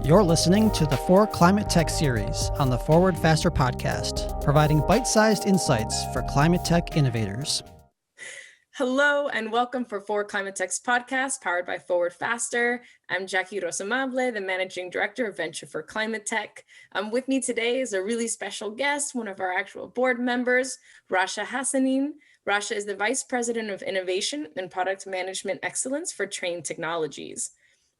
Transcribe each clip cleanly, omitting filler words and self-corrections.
You're listening to the For ClimateTech series on the Forward Faster podcast, providing bite-sized insights for climate tech innovators. Hello and welcome for ClimateTech's podcast powered by Forward Faster. I'm Jacqueline Ros Amable, the Managing Director of Venture for ClimateTech. With me today is a really special guest, one of our actual board members, Rasha Hasaneen. Rasha is the Vice President of Innovation and Product Management Excellence for Trane Technologies.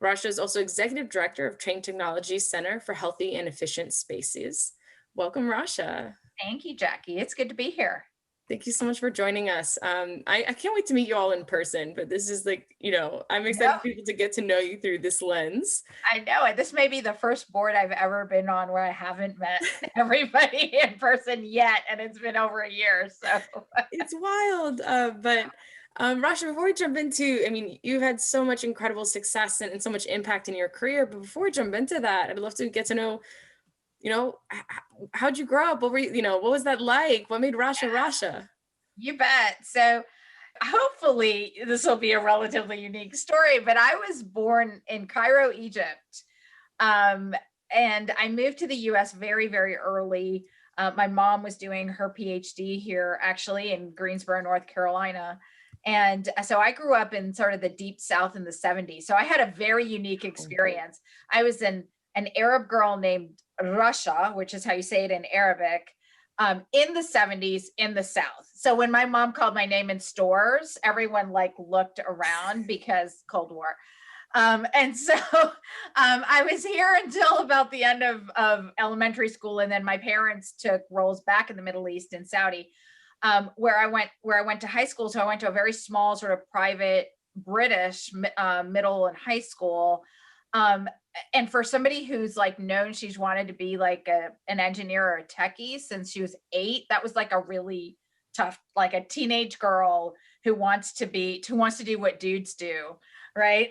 Rasha is also Executive Director of Trane Technologies Center for Healthy and Efficient Spaces. Welcome, Rasha. Thank you, Jackie. It's good to be here. Thank you so much for joining us. I can't wait to meet you all in person, but this is I'm excited for people to get to know you through this lens. I know. This may be the first board I've ever been on where I haven't met everybody in person yet, and it's been over a year. So it's wild. But Rasha, before we jump into, you've had so much incredible success and so much impact in your career, but before we jump into that, I'd love to get to know, how'd you grow up? What was that like? What made Rasha Rasha? You bet. So hopefully this will be a relatively unique story, but I was born in Cairo, Egypt. And I moved to the US very, very early. My mom was doing her PhD here, actually, in Greensboro, North Carolina. And so I grew up in sort of the deep South in the 70s. So I had a very unique experience. I was an Arab girl named Rasha, which is how you say it in Arabic, in the 70s in the South. So when my mom called my name in stores, everyone looked around because Cold War. And so I was here until about the end of elementary school. And then my parents took roles back in the Middle East in Saudi, where I went to high school. So I went to a very small sort of private British middle and high school. And for somebody who's known she's wanted to be an engineer or a techie since she was 8, that was a really tough, a teenage girl who wants to do what dudes do, right?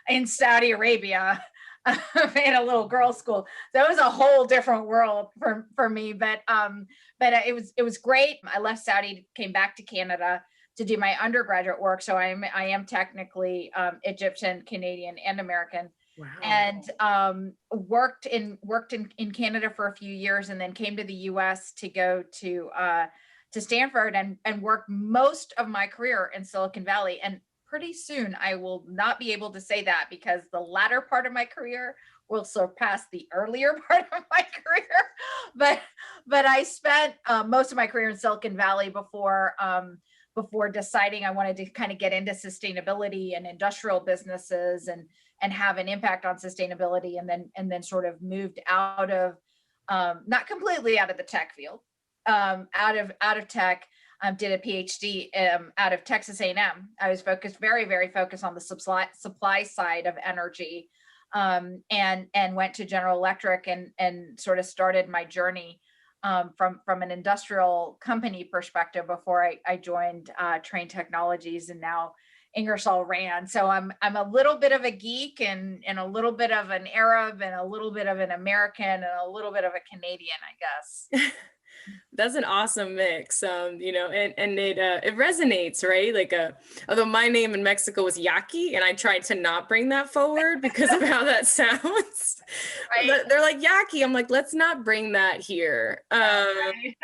In Saudi Arabia, in a little girls' school. So it was a whole different world for me, but it was great. I left Saudi, came back to Canada to do my undergraduate work. So I am technically Egyptian, Canadian, and American. Wow. And worked in Canada for a few years, and then came to the US to go to Stanford and work most of my career in Silicon Valley. And pretty soon I will not be able to say that because the latter part of my career will surpass the earlier part of my career. But I spent most of my career in Silicon Valley before deciding I wanted to kind of get into sustainability and industrial businesses and have an impact on sustainability, and then sort of moved out of not completely out of the tech field, out of tech. Did a PhD out of Texas A&M. I was very, very focused on the supply side of energy, and went to General Electric and sort of started my journey from an industrial company perspective before I joined Trane Technologies, and now Ingersoll Rand. So I'm a little bit of a geek and a little bit of an Arab and a little bit of an American and a little bit of a Canadian, I guess. That's an awesome mix, and it resonates, right? Although my name in Mexico was Yaqui, and I tried to not bring that forward because of how that sounds. Right. They're like Yaqui. I'm like, let's not bring that here. Right.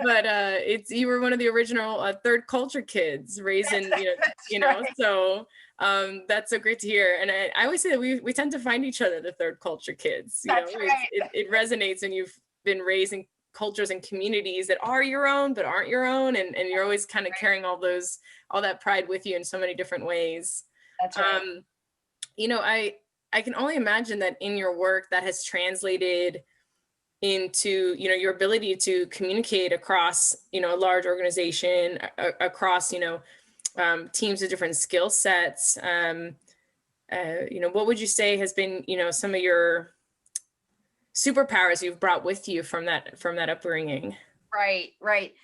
But you were one of the original third culture kids raised in, right. So that's so great to hear. And I always say that we tend to find each other, the third culture kids. That's right. It resonates when you've been raised in cultures and communities that are your own but aren't your own, and you're always kind of carrying all that pride with you in so many different ways. That's right. I can only imagine that in your work that has translated into your ability to communicate across a large organization, across teams of different skill sets. What would you say has been some of your superpowers you've brought with you from that upbringing? Right.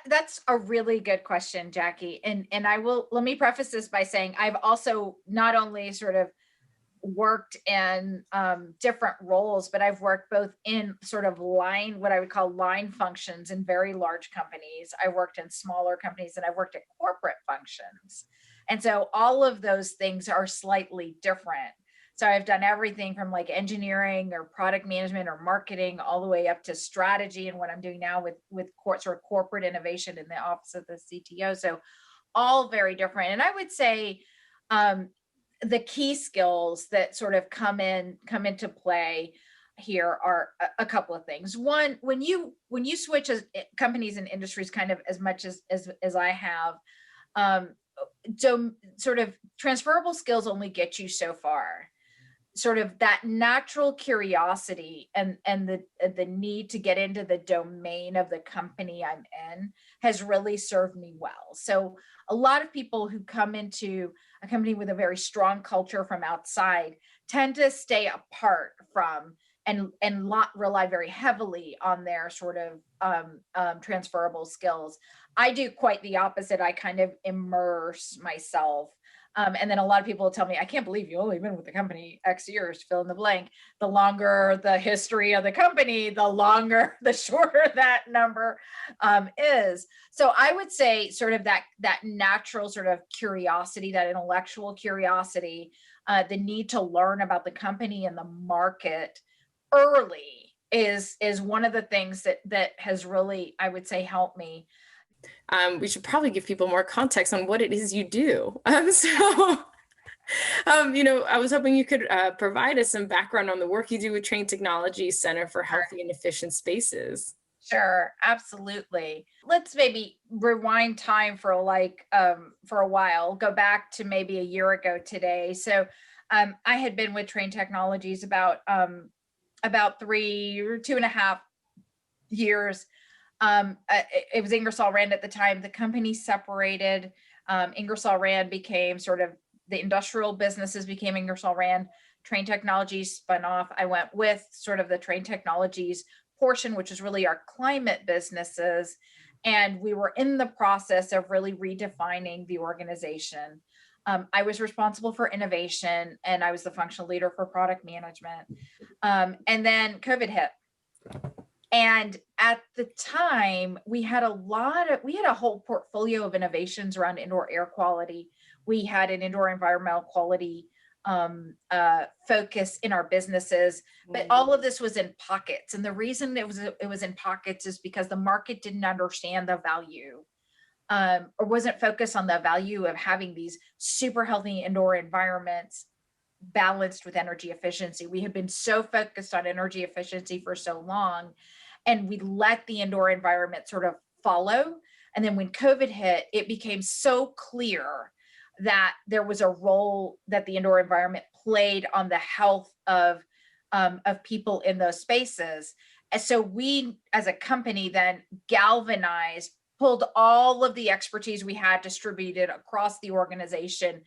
That's a really good question, Jackie. And let me preface this by saying I've also not only sort of worked in different roles, but I've worked both in sort of what I would call line functions in very large companies. I worked in smaller companies, and I've worked at corporate functions. And so all of those things are slightly different. So I've done everything from like engineering or product management or marketing all the way up to strategy, and what I'm doing now with sort of corporate innovation in the office of the CTO. So all very different. And I would say the key skills that sort of come into play here are a couple of things. One, when you switch as companies and industries kind of as much as I have, so sort of transferable skills only get you so far. Sort of that natural curiosity and the need to get into the domain of the company I'm in has really served me well. So a lot of people who come into a company with a very strong culture from outside tend to stay apart from and not rely very heavily on their sort of transferable skills. I do quite the opposite. I kind of immerse myself. And then a lot of people will tell me, I can't believe you only been with the company X years, fill in the blank. The longer the history of the company, the shorter that number is. So I would say sort of that natural sort of curiosity, that intellectual curiosity, the need to learn about the company and the market early is one of the things that has really, I would say, helped me. We should probably give people more context on what it is you do. I was hoping you could provide us some background on the work you do with Trane Technologies Center for Healthy and Efficient Spaces. Sure, absolutely. Let's maybe rewind time for a while, go back to maybe a year ago today. So I had been with Trane Technologies about 3 or 2.5 years. It was Ingersoll Rand at the time. The company separated. Ingersoll Rand became sort of the industrial businesses became Ingersoll Rand. Trane Technologies spun off. I went with sort of the Trane Technologies portion, which is really our climate businesses. And we were in the process of really redefining the organization. I was responsible for innovation, and I was the functional leader for product management. And then COVID hit. And at the time, we had a whole portfolio of innovations around indoor air quality. We had an indoor environmental quality focus in our businesses, but all of this was in pockets. And the reason it was in pockets is because the market didn't understand the value, or wasn't focused on the value of having these super healthy indoor environments balanced with energy efficiency. We had been so focused on energy efficiency for so long, and we let the indoor environment sort of follow. And then when COVID hit, it became so clear that there was a role that the indoor environment played on the health of people in those spaces. And so we, as a company, then galvanized, pulled all of the expertise we had distributed across the organization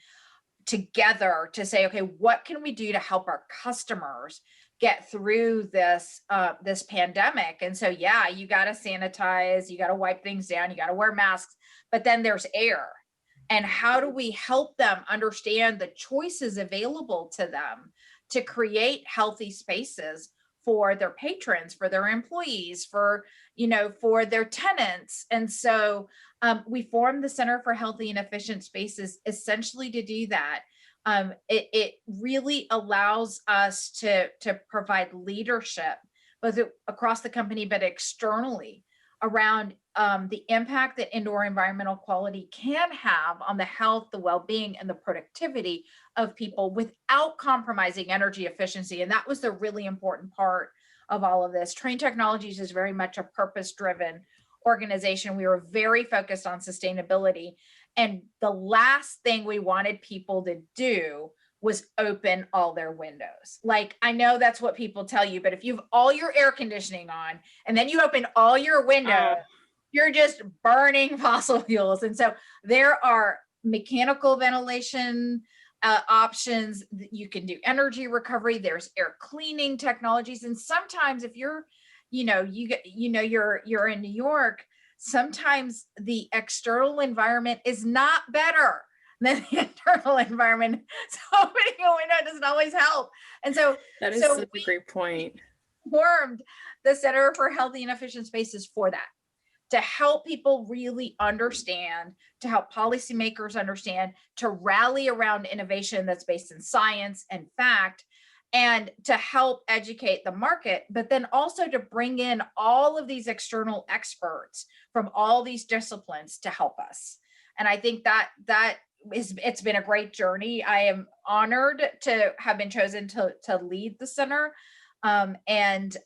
together to say, okay, what can we do to help our customers get through this pandemic? And so, yeah, you got to sanitize, you got to wipe things down, you got to wear masks, but then there's air. And how do we help them understand the choices available to them to create healthy spaces for their patrons, for their employees, for their tenants? And so we formed the Center for Healthy and Efficient Spaces essentially to do that. It really allows us to provide leadership both across the company, but externally around the impact that indoor environmental quality can have on the health, the well-being, and the productivity of people without compromising energy efficiency. And that was the really important part of all of this. Trane Technologies is very much a purpose-driven organization. We were very focused on sustainability. And the last thing we wanted people to do was open all their windows. Like, I know that's what people tell you, but if you have all your air conditioning on and then you open all your windows, you're just burning fossil fuels. And so there are mechanical ventilation options. You can do energy recovery. There's air cleaning technologies. And sometimes if you're in New York, sometimes the external environment is not better than the internal environment. So opening a window doesn't always help. And so that is such a great point. Formed the Center for Healthy and Efficient Spaces for that, to help people really understand, to help policymakers understand, to rally around innovation that's based in science and fact, and to help educate the market, but then also to bring in all of these external experts from all these disciplines to help us. And I think it's been a great journey. I am honored to have been chosen to lead the center. And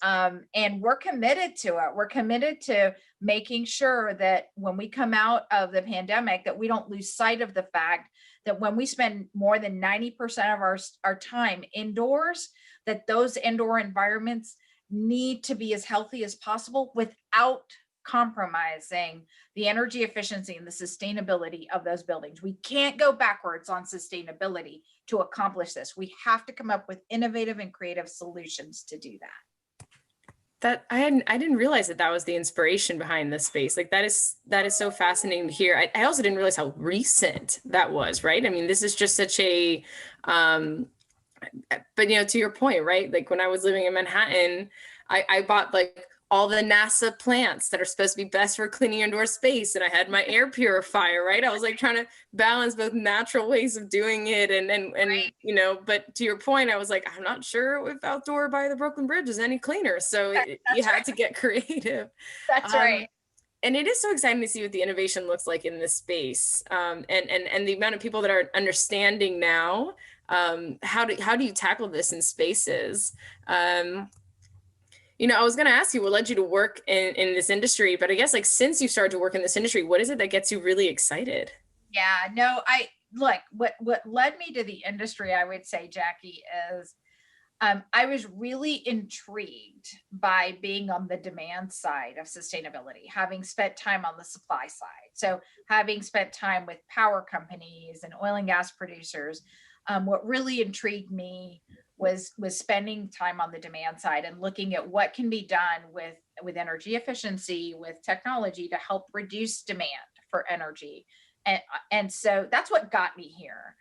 we're committed to it. We're committed to making sure that when we come out of the pandemic, that we don't lose sight of the fact that when we spend more than 90% of our time indoors, that those indoor environments need to be as healthy as possible without compromising the energy efficiency and the sustainability of those buildings. We can't go backwards on sustainability to accomplish this. We have to come up with innovative and creative solutions to do that. That I didn't realize that was the inspiration behind this space. Like that is so fascinating to hear. I also didn't realize how recent that was, right? I mean, this is just such a, but to your point, right? Like when I was living in Manhattan, I bought like all the NASA plants that are supposed to be best for cleaning indoor space. And I had my air purifier, right? I was like trying to balance both natural ways of doing it. And Right. But to your point, I was like, I'm not sure if outdoor by the Brooklyn Bridge is any cleaner. So you had to get creative. That's right. And it is so exciting to see what the innovation looks like in this space. And the amount of people that are understanding now, how do you tackle this in spaces? I was going to ask you what led you to work in this industry, but I guess like since you started to work in this industry, what is it that gets you really excited? Yeah, no, what led me to the industry, I would say, Jackie, is I was really intrigued by being on the demand side of sustainability, having spent time on the supply side. So having spent time with power companies and oil and gas producers, what really intrigued me was spending time on the demand side and looking at what can be done with energy efficiency, with technology to help reduce demand for energy. And so that's what got me here.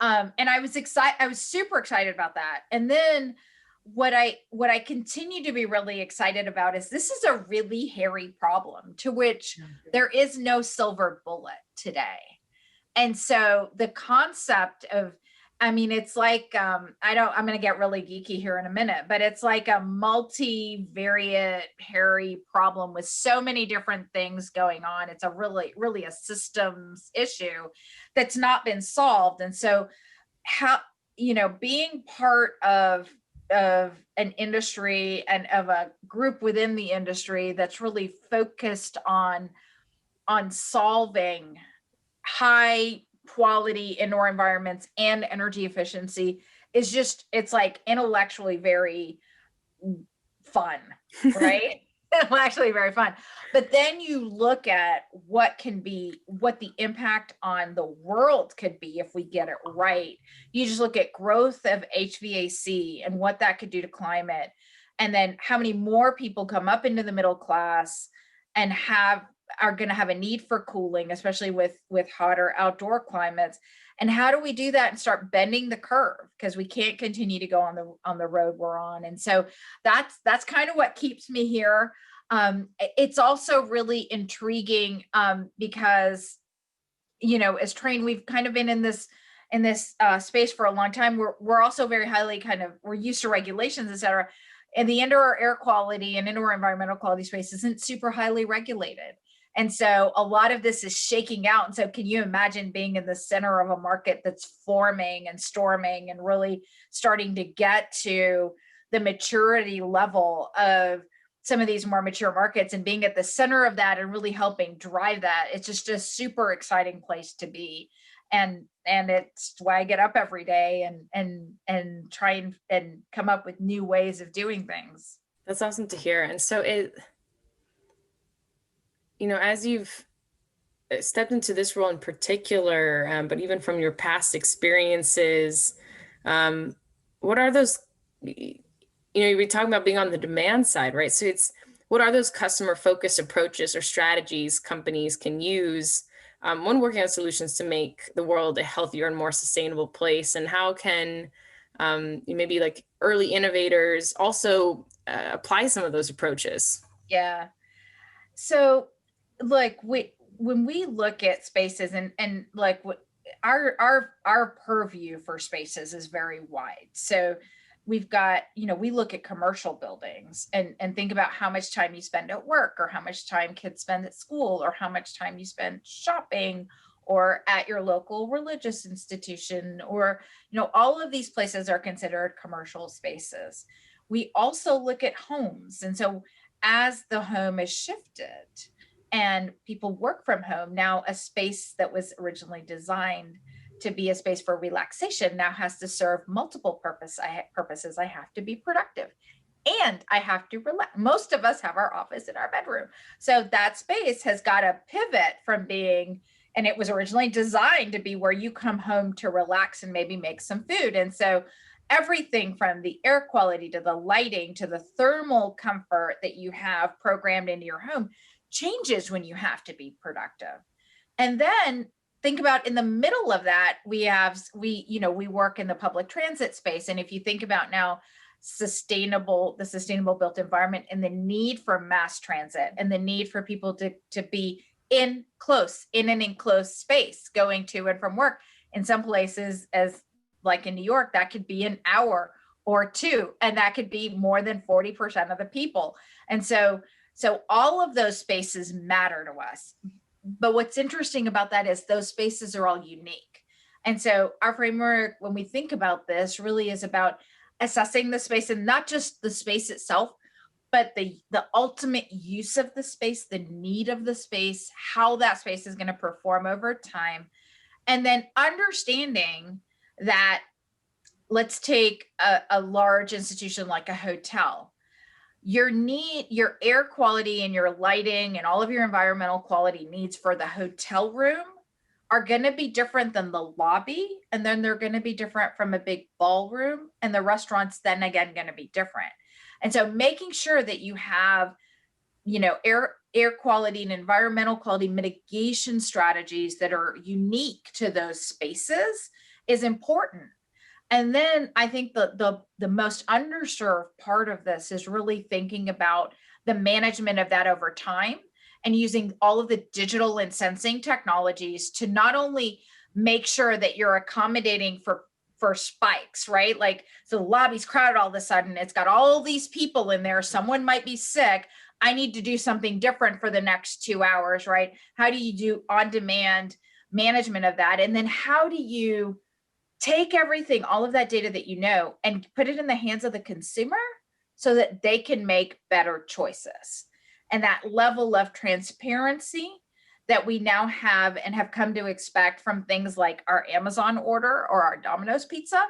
And I was excited. I was super excited about that. And then what I continue to be really excited about is this is a really hairy problem to which there is no silver bullet today. And so the concept of, it's like, I'm going to get really geeky here in a minute, but it's like a multivariate, hairy problem with so many different things going on. It's a really, really a systems issue that's not been solved. And so being part of an industry and of a group within the industry that's really focused on solving high quality indoor environments and energy efficiency is just, it's like intellectually very fun, right? Intellectually very fun. But then you look at what the impact on the world could be if we get it right. You just look at growth of HVAC and what that could do to climate. And then how many more people come up into the middle class and are going to have a need for cooling, especially with hotter outdoor climates. And how do we do that and start bending the curve? Because we can't continue to go on the road we're on. And so that's kind of what keeps me here. It's also really intriguing because, as Trane, we've kind of been in this space for a long time. We're also very highly we're used to regulations, et cetera. And the indoor air quality and indoor environmental quality space isn't super highly regulated. And so a lot of this is shaking out. And so can you imagine being in the center of a market that's forming and storming and really starting to get to the maturity level of some of these more mature markets and being at the center of that and really helping drive that? It's just a super exciting place to be. And it's why I get up every day and try and come up with new ways of doing things. That's awesome to hear. And so as you've stepped into this role in particular, but even from your past experiences, what are those, you're talking about being on the demand side, right? So what are those customer focused approaches or strategies companies can use when working on solutions to make the world a healthier and more sustainable place? And how can maybe like early innovators also apply some of those approaches? Yeah. So like when we look at spaces and like our purview for spaces is very wide. So we've got, we look at commercial buildings and think about how much time you spend at work, or how much time kids spend at school, or how much time you spend shopping or at your local religious institution, or, all of these places are considered commercial spaces. We also look at homes. And so as the home is shifted and people work from home, now a space that was originally designed to be a space for relaxation now has to serve multiple purposes. I have to be productive and I have to relax. Most of us have our office in our bedroom. So that space has got to pivot from being, and it was originally designed to be where you come home to relax and maybe make some food. And so everything from the air quality to the lighting to the thermal comfort that you have programmed into your home changes when you have to be productive. And then think about in the middle of that, we work in the public transit space. And if you think about now the sustainable built environment and the need for mass transit and the need for people to be in an enclosed space going to and from work, in some places, as like in New York, that could be an hour or two, and that could be more than 40% of the people. And so all of those spaces matter to us. But what's interesting about that is those spaces are all unique. And so our framework, when we think about this, really is about assessing the space, and not just the space itself, but the ultimate use of the space, the need of the space, how that space is going to perform over time. And then understanding that, let's take a large institution like a hotel. Your air quality and your lighting and all of your environmental quality needs for the hotel room are going to be different than the lobby. And then they're going to be different from a big ballroom, and the restaurant's then again going to be different. And so making sure that you have, air quality and environmental quality mitigation strategies that are unique to those spaces is important. And then I think the most underserved part of this is really thinking about the management of that over time, and using all of the digital and sensing technologies to not only make sure that you're accommodating for spikes, right? Like, so the lobby's crowded all of a sudden, it's got all these people in there, someone might be sick, I need to do something different for the next 2 hours, right? How do you do on-demand management of that? And then how do you take everything, all of that data that and put it in the hands of the consumer so that they can make better choices? And that level of transparency that we now have and have come to expect from things like our Amazon order or our Domino's pizza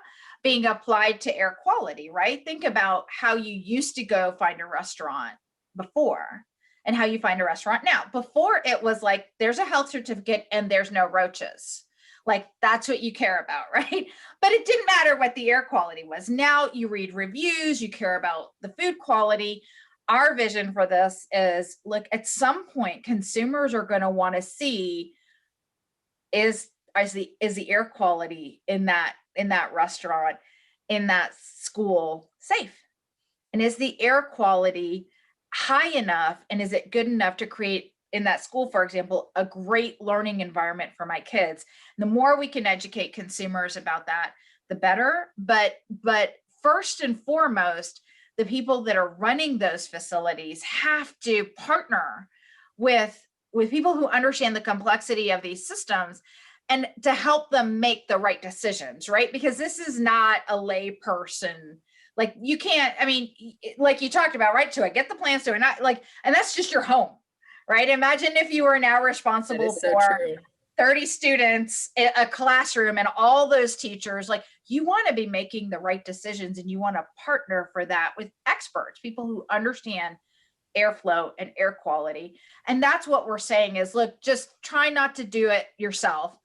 being applied to air quality, right? Think about how you used to go find a restaurant before and how you find a restaurant now. Before, it was like, there's a health certificate and there's no roaches. Like, that's what you care about, right? But it didn't matter what the air quality was. Now you read reviews, you care about the food quality. Our vision for this is, look, at some point, consumers are going to want to see, is the air quality in that restaurant, in that school safe? And is the air quality high enough, and is it good enough to create, in that school, for example, a great learning environment for my kids? And the more we can educate consumers about that, the better. But first and foremost, the people that are running those facilities have to partner with people who understand the complexity of these systems, and to help them make the right decisions, right? Because this is not a lay person. Like, you can't, like you talked about, right? Do I get the plans? Do I not? Like, and that's just your home, right? Imagine if you were now responsible for 30 students, a classroom, and all those teachers. Like, you want to be making the right decisions, and you want to partner for that with experts, people who understand airflow and air quality. And that's what we're saying is, look, just try not to do it yourself.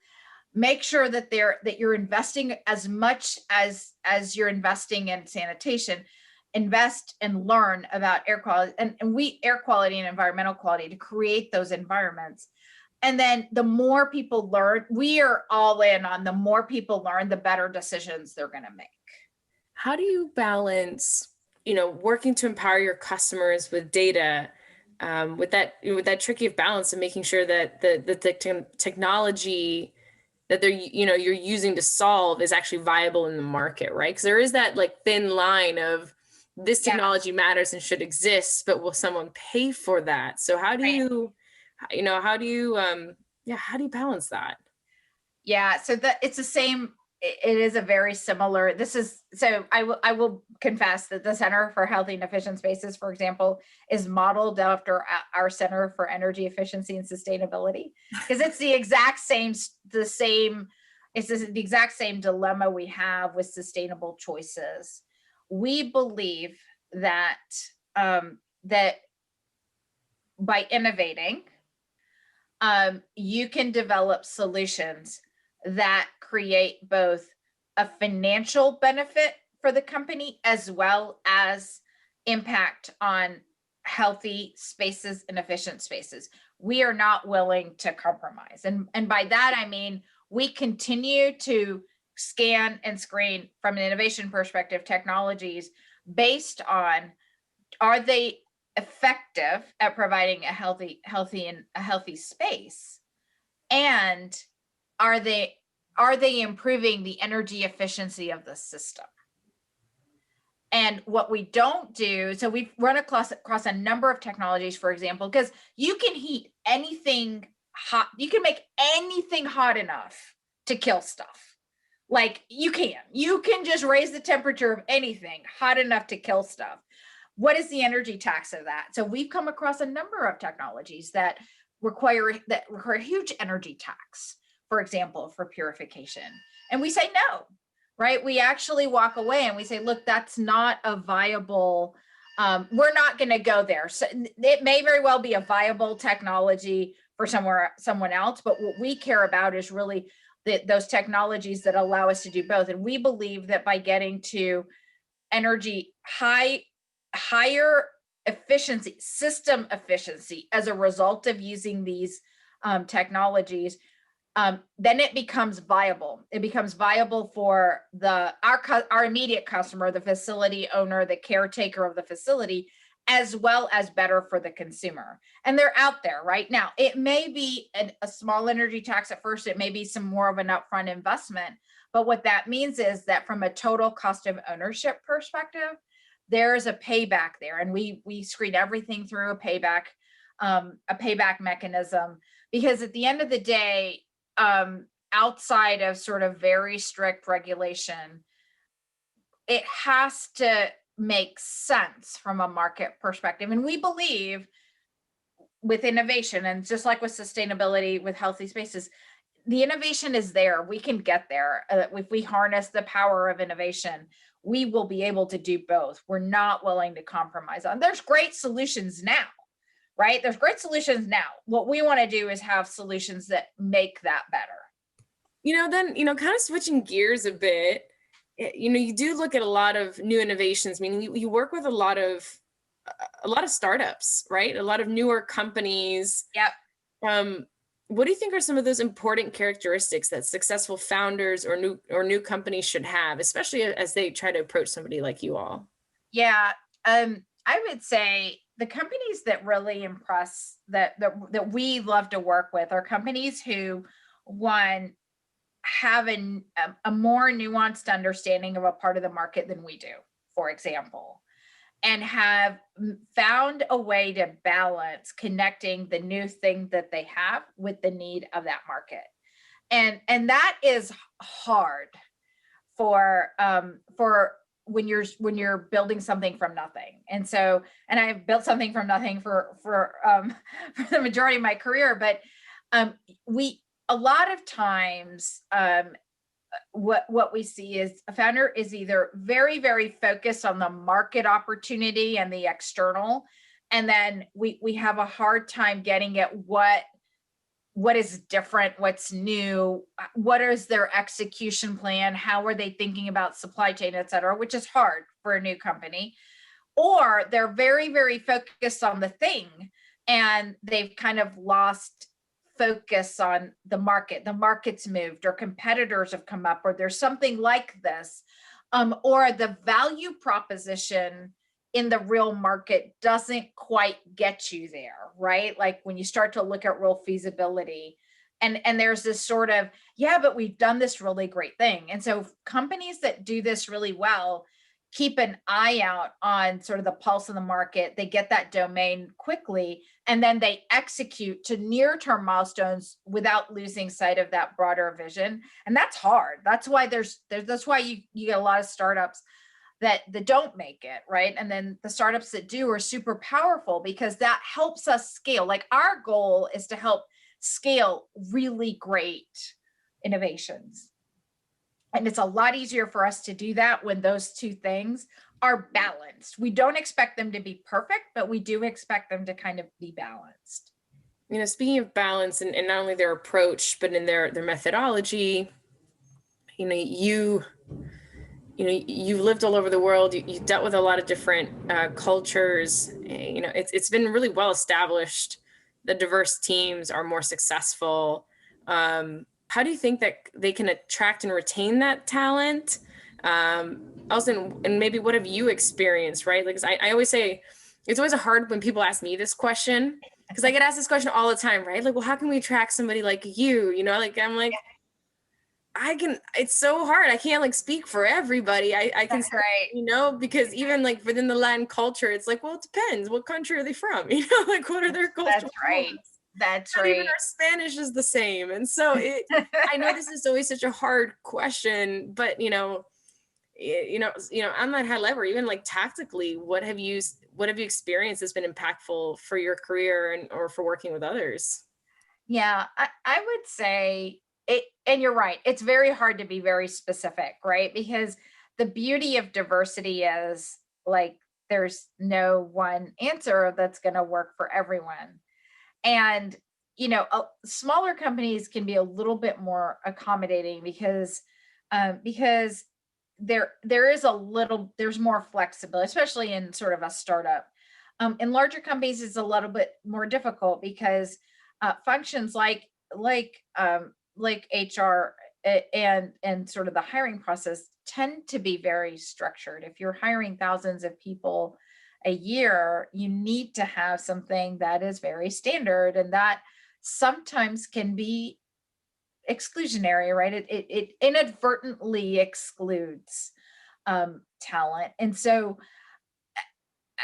Make sure that you're investing as much as you're investing in sanitation. Invest and learn about air quality and air quality and environmental quality to create those environments. And then the more people learn, we are all in on the more people learn, the better decisions they're going to make. How do you balance, working to empower your customers with data, with that tricky balance of making sure that the technology that you're using to solve is actually viable in the market, right? Because there is that like thin line of this technology matters and should exist, but will someone pay for that? So how do you, how do you balance that? Yeah, so it's the same. It is a very similar. I will confess that the Center for Healthy and Efficient Spaces, for example, is modeled after our Center for Energy Efficiency and Sustainability, because it's the exact same dilemma we have with sustainable choices. We believe that that by innovating, you can develop solutions that create both a financial benefit for the company as well as impact on healthy spaces and efficient spaces. We are not willing to compromise. And by that, I mean, we continue to scan and screen from an innovation perspective technologies based on, are they effective at providing a healthy space, and are they improving the energy efficiency of the system? And what we don't do, so we've run across a number of technologies, for example, because you can heat anything hot, you can make anything hot enough to kill stuff. Like you can just raise the temperature of anything hot enough to kill stuff. What is the energy tax of that? So we've come across a number of technologies that require a huge energy tax, for example, for purification. And we say no, right? We actually walk away and we say, look, that's not a viable, we're not going to go there. So it may very well be a viable technology for someone else, but what we care about is really those technologies that allow us to do both. And we believe that by getting to higher efficiency, system efficiency as a result of using these technologies, then it becomes viable. It becomes viable for our immediate customer, the facility owner, the caretaker of the facility, as well as better for the consumer. And they're out there right now. It may be a small energy tax at first. It may be some more of an upfront investment. But what that means is that from a total cost of ownership perspective, there's a payback there. And we screen everything through a payback mechanism, because at the end of the day, outside of sort of very strict regulation, it has to make sense from a market perspective. And we believe with innovation, and just like with sustainability, with healthy spaces, the innovation is there. We can get there. If we harness the power of innovation, we will be able to do both. We're not willing to compromise on. There's great solutions now, right? There's great solutions now. What we want to do is have solutions that make that better. Kind of switching gears a bit, you do look at a lot of new innovations. I mean, you work with a lot of startups, right? A lot of newer companies. Yep. What do you think are some of those important characteristics that successful founders or new companies should have, especially as they try to approach somebody like you all? Yeah, I would say the companies that really impress, that we love to work with, are companies who, one, have a more nuanced understanding of a part of the market than we do, for example, and have found a way to balance connecting the new thing that they have with the need of that market. And that is hard for when you're building something from nothing. And I've built something from nothing for the majority of my career, but a lot of times, what we see is a founder is either very, very focused on the market opportunity and the external, and then we have a hard time getting at what is different, what's new, what is their execution plan, how are they thinking about supply chain, et cetera, which is hard for a new company. Or they're very, very focused on the thing, and they've kind of lost focus on the market. The market's moved, or competitors have come up, or there's something like this, or the value proposition in the real market doesn't quite get you there, right? Like when you start to look at real feasibility, And there's this sort of, yeah, but we've done this really great thing. And so companies that do this really well keep an eye out on sort of the pulse of the market. They get that domain quickly, and then they execute to near-term milestones without losing sight of that broader vision. And that's hard. That's why that's why you get a lot of startups that don't make it, right? And then the startups that do are super powerful, because that helps us scale. Like, our goal is to help scale really great innovations. And it's a lot easier for us to do that when those two things are balanced. We don't expect them to be perfect, but we do expect them to kind of be balanced. Speaking of balance, and not only their approach, but in their methodology, you've lived all over the world. You dealt with a lot of different cultures. It's been really well established. The diverse teams are more successful. How do you think that they can attract and retain that talent? Also, and maybe what have you experienced, right? Like, I always say, it's always hard when people ask me this question, because I get asked this question all the time, right? Like, well, how can we attract somebody like you? I'm like, it's so hard. I can't speak for everybody. I can say, right. Because even within the Latin culture, it's like, well, it depends. What country are they from? What are their cultural That's right. norms? That's Not right. even our Spanish is the same. And so I know this is always such a hard question, but on that high level, even tactically, what have you experienced that's been impactful for your career or for working with others? Yeah, I would say it, and you're right. It's very hard to be very specific, right? Because the beauty of diversity is there's no one answer that's going to work for everyone. And, smaller companies can be a little bit more accommodating because there is there's more flexibility, especially in sort of a startup. In larger companies, it's a little bit more difficult because functions like HR and sort of the hiring process tend to be very structured. If you're hiring thousands of people a year, you need to have something that is very standard, and that sometimes can be exclusionary, right? It inadvertently excludes talent. And so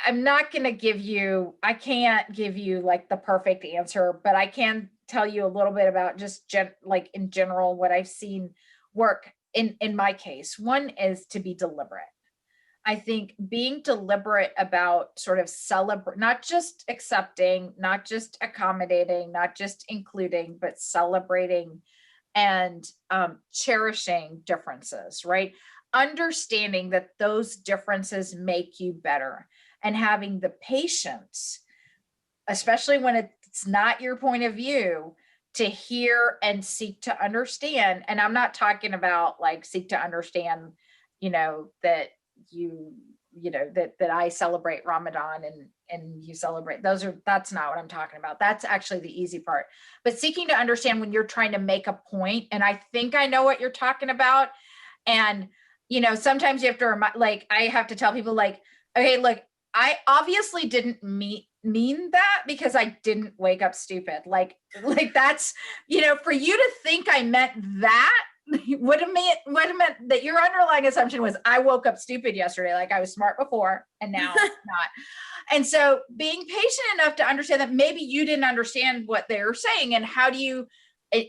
I can't give you the perfect answer, but I can tell you a little bit about just in general what I've seen work in my case. One is to be deliberate. I think being deliberate about sort of not just accepting, not just accommodating, not just including, but celebrating and cherishing differences, right? Understanding that those differences make you better, and having the patience, especially when it's not your point of view, to hear and seek to understand. And I'm not talking about seek to understand, that that I celebrate Ramadan and you celebrate. That's not what I'm talking about. That's actually the easy part. But seeking to understand when you're trying to make a point, and I think I know what you're talking about. And, sometimes you have to I have to tell people okay, look, I obviously didn't mean that because I didn't wake up stupid. That's, for you to think I meant that would have meant that your underlying assumption was I woke up stupid yesterday. I was smart before and now not. And so being patient enough to understand that maybe you didn't understand what they were saying, and how do you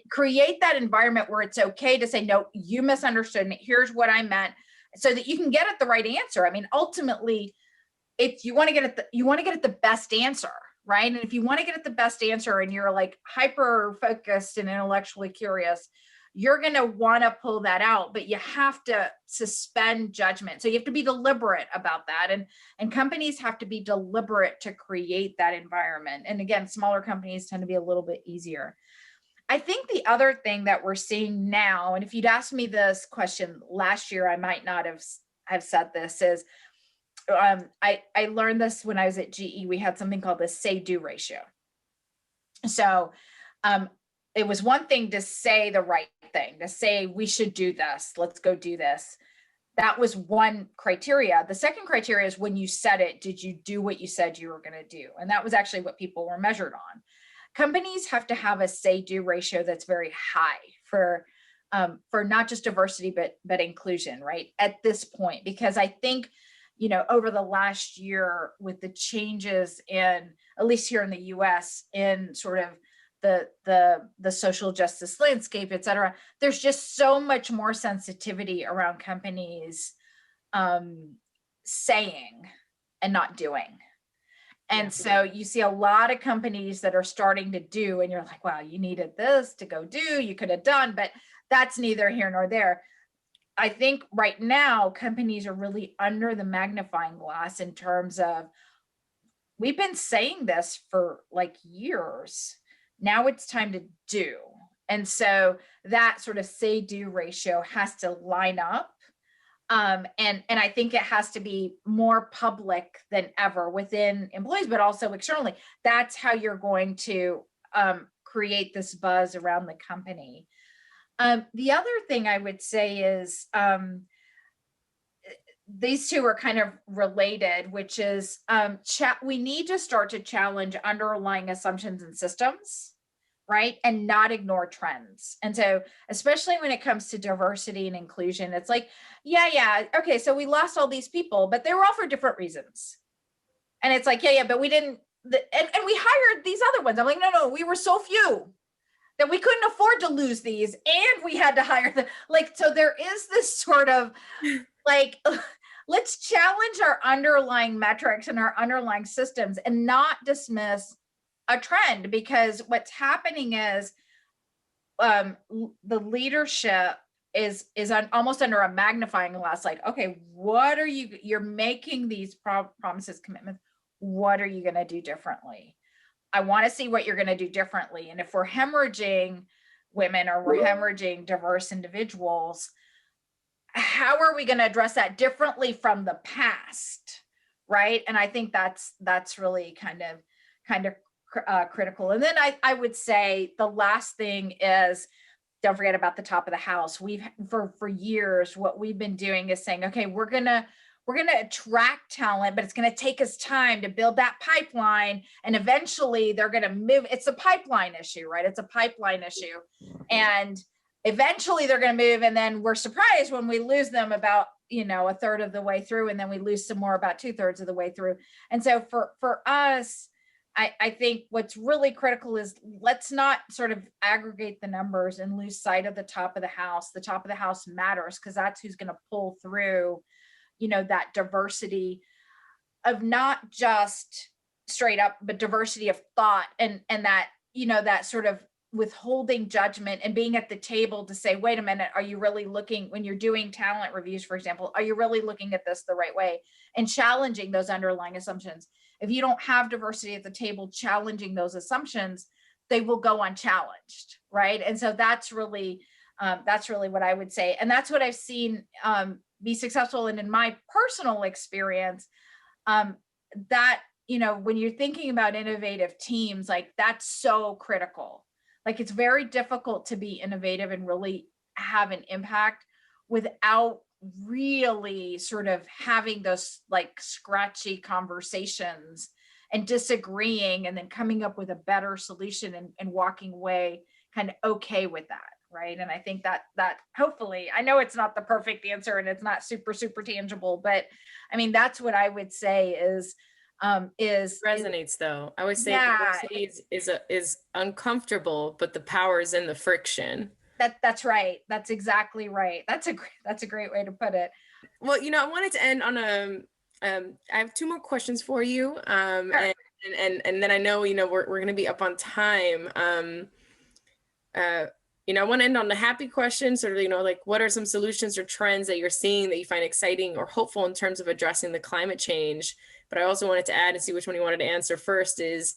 create that environment where it's okay to say, no, you misunderstood me. Here's what I meant, so that you can get at the right answer. I mean, ultimately, you want to get at the best answer, right? And if you want to get at the best answer and you're hyper focused and intellectually curious, you're going to want to pull that out, but you have to suspend judgment. So you have to be deliberate about that. And companies have to be deliberate to create that environment. And again, smaller companies tend to be a little bit easier. I think the other thing that we're seeing now, and if you'd asked me this question last year, I might not have said this, is I learned this when I was at GE. We had something called the say-do ratio. So it was one thing to say the right thing, to say we should do this, let's go do this. That was one criteria. The second criteria is when you said it, did you do what you said you were going to do? And that was actually what people were measured on. companies have to have a say-do ratio that's very high for not just diversity, but inclusion, right? At this point, because I think, over the last year with the changes in, at least here in the US, in sort of the social justice landscape, et cetera, there's just so much more sensitivity around companies saying and not doing. And so you see a lot of companies that are starting to do, and you're like, wow, you needed this to go do, you could have done, but that's neither here nor there. I think right now companies are really under the magnifying glass in terms of, we've been saying this for like years. Now it's time to do. And so that sort of say-do ratio has to line up. And I think it has to be more public than ever within employees, but also externally. That's how you're going to create this buzz around the company. The other thing I would say is these two are kind of related, which is we need to start to challenge underlying assumptions and systems, right? And not ignore trends. And so, especially when it comes to diversity and inclusion, it's like, yeah, okay, so we lost all these people, but they were all for different reasons. And it's like, yeah, but we didn't, and we hired these other ones. I'm like, no, we were so few that we couldn't afford to lose these, and we had to hire them. Like, so there is this sort of like, let's challenge our underlying metrics and our underlying systems and not dismiss a trend, because what's happening is the leadership is almost under a magnifying glass. Like, okay, what are you're making these promises, commitments. What are you going to do differently? I want to see what you're going to do differently. And if we're hemorrhaging women or we're hemorrhaging diverse individuals, how are we going to address that differently from the past? Right. And I think that's really kind of critical. And then I would say the last thing is, don't forget about the top of the house. We've for years, what we've been doing is saying, okay, we're gonna attract talent, but it's gonna take us time to build that pipeline, and eventually they're gonna move. It's a pipeline issue, right? It's a pipeline issue, and eventually they're gonna move, and then we're surprised when we lose them about a third of the way through, and then we lose some more about 2/3 of the way through. And so for us, I think what's really critical is, let's not sort of aggregate the numbers and lose sight of the top of the house. The top of the house matters, because that's who's going to pull through, that diversity of not just straight up, but diversity of thought, and that, that sort of withholding judgment and being at the table to say, wait a minute, are you really looking, when you're doing talent reviews, for example, are you really looking at this the right way? And challenging those underlying assumptions. If you don't have diversity at the table, challenging those assumptions, they will go unchallenged, right? And so that's really what I would say. And that's what I've seen be successful. And in my personal experience, that, when you're thinking about innovative teams, like, that's so critical. Like, it's very difficult to be innovative and really have an impact without really sort of having those like scratchy conversations and disagreeing, and then coming up with a better solution and walking away kind of okay with that, right? And I think that hopefully, I know it's not the perfect answer and it's not super tangible, but I mean, that's what I would say is resonates though. I would say diversity is uncomfortable, but the power is in the friction. That's right. That's exactly right. That's a great way to put it. Well, I wanted to end on I have two more questions for you. Sure. And then I know, we're going to be up on time. I want to end on a happy question, sort of, like, what are some solutions or trends that you're seeing that you find exciting or hopeful in terms of addressing the climate change? But I also wanted to add, and see which one you wanted to answer first, is,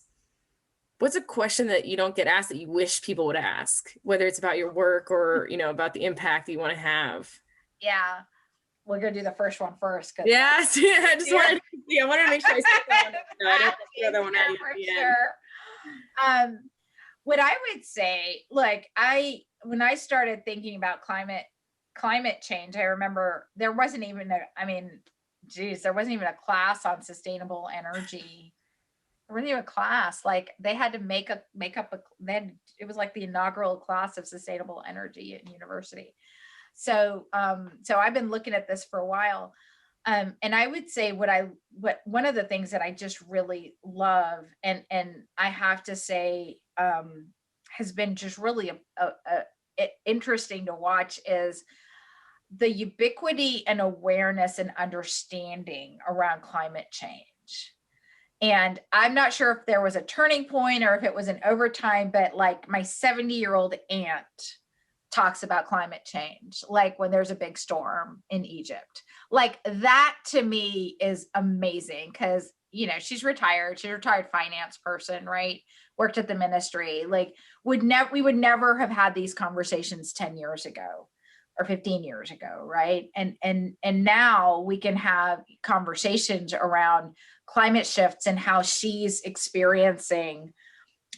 what's a question that you don't get asked that you wish people would ask, whether it's about your work or, about the impact that you want to have? Yeah. We're going to do the first one first. Yes. Yeah. I wanted to make sure I said that one. I don't put the other one at you at the end. What I would say, like, when I started thinking about climate change, I remember there wasn't even a class on sustainable energy a class, like they had to make up it was like the inaugural class of sustainable energy at university. So I've been looking at this for a while. And I would say one of the things that I just really love, and I have to say, has been just really interesting to watch, is the ubiquity and awareness and understanding around climate change. And I'm not sure if there was a turning point or if it was an overtime, but like my 70-year-old aunt talks about climate change, like when there's a big storm in Egypt. Like that to me is amazing because, you know, she's a retired finance person, right? Worked at the ministry, like we would never have had these conversations 10 years ago or 15 years ago, right? And now we can have conversations around climate shifts and how she's experiencing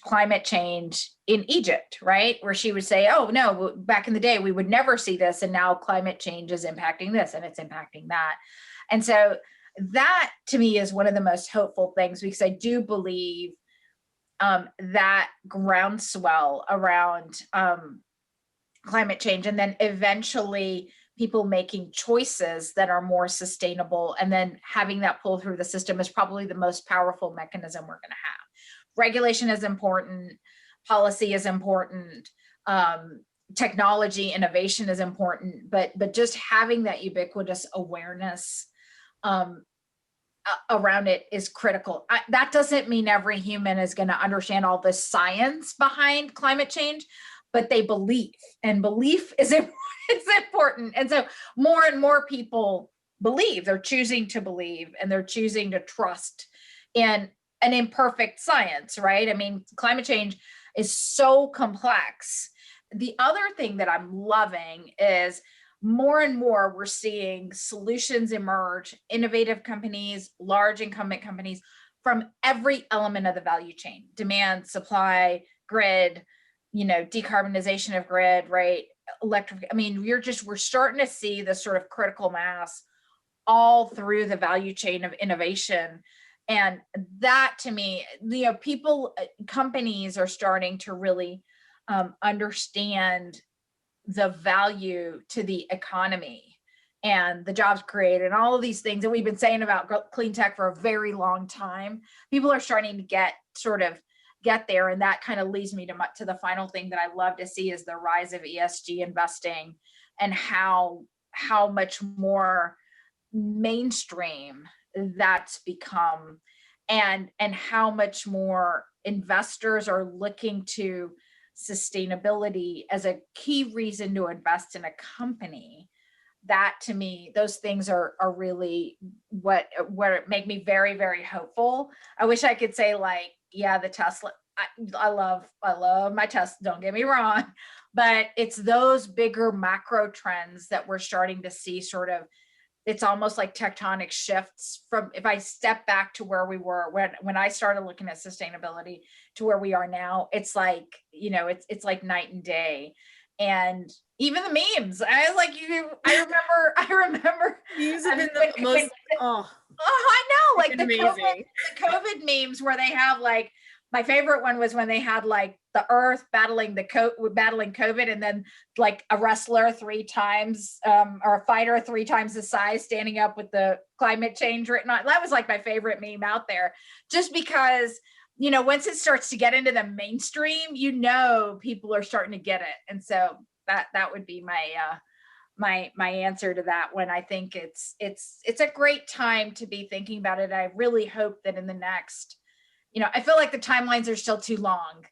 climate change in Egypt, right? Where she would say, oh no, back in the day, we would never see this. And now climate change is impacting this and it's impacting that. And so that to me is one of the most hopeful things, because I do believe that groundswell around climate change, and then eventually people making choices that are more sustainable and then having that pull through the system is probably the most powerful mechanism we're going to have. Regulation is important, policy is important, technology, innovation is important, but just having that ubiquitous awareness around it is critical. That doesn't mean every human is going to understand all the science behind climate change, but they believe, and belief is important. And so more and more people believe, they're choosing to believe, and they're choosing to trust in an imperfect science, right? I mean, climate change is so complex. The other thing that I'm loving is more and more we're seeing solutions emerge, innovative companies, large incumbent companies from every element of the value chain: demand, supply, grid, you know, decarbonization of grid, right? Electric. I mean, we're starting to see this sort of critical mass all through the value chain of innovation. And that to me, you know, companies are starting to really understand the value to the economy and the jobs created and all of these things that we've been saying about clean tech for a very long time. People are starting to get there. And that kind of leads me to the final thing that I love to see is the rise of ESG investing, and how much more mainstream that's become, and how much more investors are looking to sustainability as a key reason to invest in a company. That to me, those things are really what make me very, very hopeful. I wish I could say like, yeah, the Tesla, I love my Tesla, don't get me wrong, but it's those bigger macro trends that we're starting to see sort of. It's almost like tectonic shifts from, if I step back to where we were when I started looking at sustainability to where we are now, it's like, you know, it's like night and day. And even the memes, I remember memes have been the most, I know, like the COVID memes where they have like, my favorite one was when they had like the Earth battling COVID, and then like a wrestler 3 times or a fighter 3 times the size standing up with the climate change written on. That was like my favorite meme out there, just because, you know, once it starts to get into the mainstream, you know, people are starting to get it. And so that would be my answer to that one. I think it's a great time to be thinking about it. I really hope that in the next, you know, I feel like the timelines are still too long.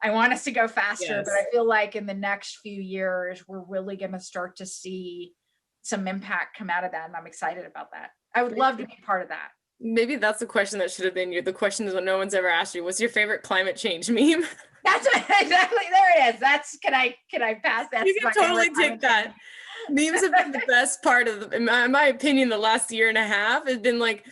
I want us to go faster, yes. But I feel like in the next few years, we're really going to start to see some impact come out of that. And I'm excited about that. I would love to be part of that. Maybe that's the question that should have been the question is what no one's ever asked you. What's your favorite climate change meme? That's exactly, there it is. Can I pass that? You can totally take that. Memes have been the best part of, in my opinion, the last year and a half. It's been like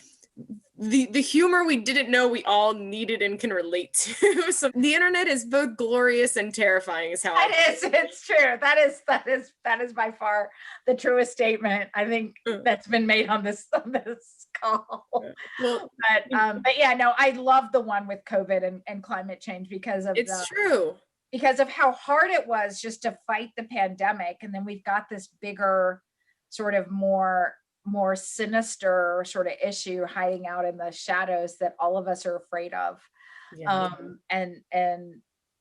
the humor we didn't know we all needed and can relate to. So the internet is both glorious and terrifying is how It's true. That is by far the truest statement I think that's been made on this call. Well, but yeah, no, I love the one with COVID and climate change because of true. Because of how hard it was just to fight the pandemic. And then we've got this bigger, sort of more sinister sort of issue hiding out in the shadows that all of us are afraid of. Yeah. And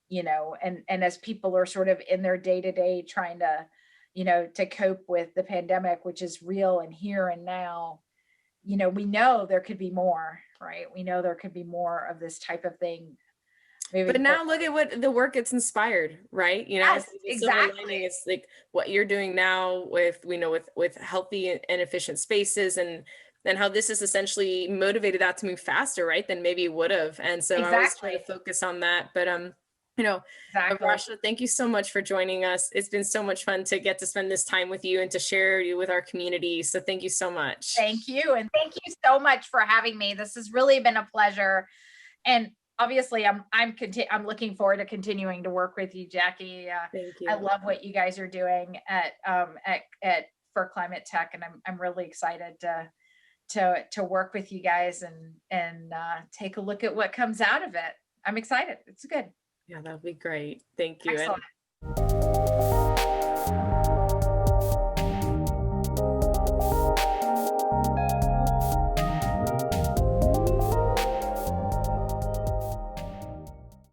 you know, and as people are sort of in their day-to-day trying to, you know, to cope with the pandemic, which is real and here and now, you know, we know there could be more, right? We know there could be more of this type of thing. But now look at what the work it's inspired, right? You know, yes, exactly. It's like what you're doing now with, you know, with healthy and efficient spaces, and how this is essentially motivated that to move faster, right? Than maybe it would have. And so I was trying to focus on that. But you know, Rasha, thank you so much for joining us. It's been so much fun to get to spend this time with you and to share you with our community. So thank you so much. Thank you. And thank you so much for having me. This has really been a pleasure. And obviously I'm looking forward to continuing to work with you, Jackie. Thank you. I love what you guys are doing at for ClimateTech, and I'm really excited to work with you guys and take a look at what comes out of it. I'm excited. It's good. Yeah, that'd be great. Thank you. Excellent.